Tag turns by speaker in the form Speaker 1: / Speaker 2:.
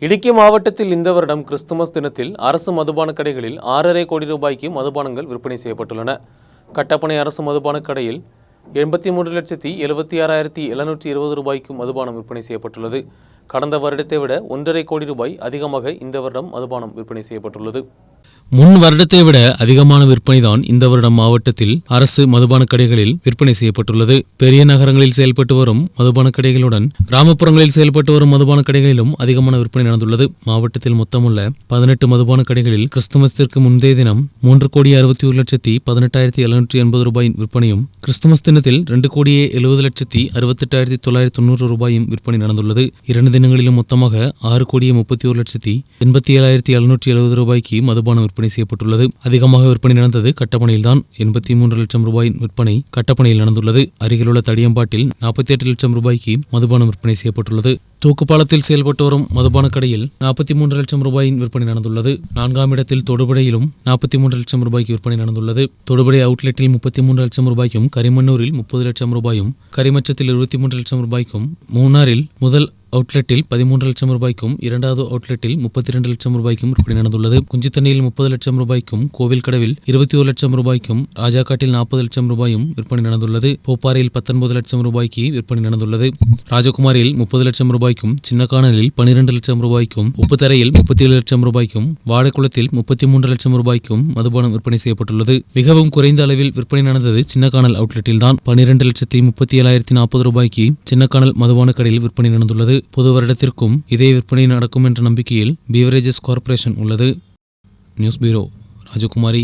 Speaker 1: இடுக்கி மாவட்டத்தில் இந்த வருடம் கிறிஸ்துமஸ் தினத்தில் அரசு மதுபான கடைகளில் 6.5 கோடி ரூபாய்க்கு மதுபானங்கள் விற்பனை செய்யப்பட்டுள்ளன. கட்டப்பனை அரசு மதுபான கடையில் 83,76,720 ரூபாய்க்கு மதுபானம் விற்பனை செய்யப்பட்டுள்ளது. கடந்த வருடத்தை விட 1.5 கோடி ரூபாய் அதிகமாக இந்த வருடம் மதுபானம் விற்பனை செய்யப்பட்டுள்ளது.
Speaker 2: முன் வருடத்தை விட அதிகமான விற்பனைதான் இந்த வருடம் மாவட்டத்தில் அரசு மதுபான கடைகளில் விற்பனை செய்யப்பட்டுள்ளது. பெரிய நகரங்களில் செயல்பட்டு வரும் மதுபான கடைகளுடன் கிராமப்புறங்களில் செயல்பட்டு வரும் மதுபான கடைகளிலும் அதிகமான விற்பனை நடந்துள்ளது. மாவட்டத்தில் மொத்தமுள்ள 18 மதுபான கடைகளில் கிறிஸ்துமஸிற்கு முந்தைய தினம் 3,61,18,780 ரூபாயின் விற்பனையும், கிறிஸ்துமஸ் தினத்தில் 2,70,70,68,990 ரூபாயும் விற்பனை நடந்துள்ளது. 2 தினங்களிலும் மொத்தமாக 6,31,87,770 ரூபாய்க்கு மதுபானம் விற்பனை செய்யப்பட்டுள்ளது. அதிகமாக விற்பனை நடந்தது கட்டப்பனையில்தான். 83 லட்சம் ரூபாயின் விற்பனை கட்டப்பனையில் நடந்துள்ளது. அருகிலுள்ள தடியம்பாட்டில் 48 லட்சம் ரூபாய்க்கு மதுபானம் விற்பனை செய்யப்பட்டுள்ளது. தூக்குப்பாலத்தில் செயல்பட்டு வரும் மதுபான கடையில் 43 லட்சம் ரூபாயின் விற்பனை நடந்துள்ளது. 4ஆம் இடத்தில் தொடுபுழையிலும் 43 லட்சம் ரூபாய்க்கு விற்பனை நடந்துள்ளது. தொடுபுழை அவுட்லெட்டில் 33 லட்சம் ரூபாய்க்கும், கரிமண்ணூரில் 30 லட்சம் ரூபாயும், கரிமச்சத்தில் 23 லட்சம் ரூபாய்க்கும், மூணாரில் முதல் அவுட்லெட்டில் 13 லட்சம் ரூபாய்க்கும், 2வது அவுட்லெட்டில் 32 லட்சம் ரூபாய்க்கும் விற்பனை நடந்துள்ளது. குஞ்சித்தண்ணியில் 30 லட்சம் ரூபாய்க்கும், கோவில் கடவில் 21 லட்சம் ரூபாய்க்கும், ராஜாக்காட்டில் 40 லட்சம் ரூபாயும் விற்பனை நடந்துள்ளது. பூப்பாறையில் 19 லட்சம் ரூபாய்க்கு விற்பனை நடந்துள்ளது. ராஜகுமாரியில் 30 லட்சம் ரூபாய்க்கும், சின்னக்கானலில் 12 லட்சம் ரூபாய்க்கும், உப்புத்தரையில் 37 லட்சம் ரூபாய்க்கும், வாழைக்குளத்தில் 33 லட்சம் ரூபாய்க்கும் மதுபானம் விற்பனை செய்யப்பட்டுள்ளது. மிகவும் குறைந்த அளவில் விற்பனை நடந்தது சின்னக்கானல் அவுட்லெட்டில் தான். 12,37,040 ரூபாய்க்கு சின்னக்கானல் மதுபான கடையில் விற்பனை நடந்துள்ளது. புது வருடத்திற்கும் இதே விற்பனை நடக்கும் என்ற நம்பிக்கையில் பீவரேஜஸ் கார்ப்பரேஷன் உள்ளது. நியூஸ் பியூரோ, ராஜகுமாரி.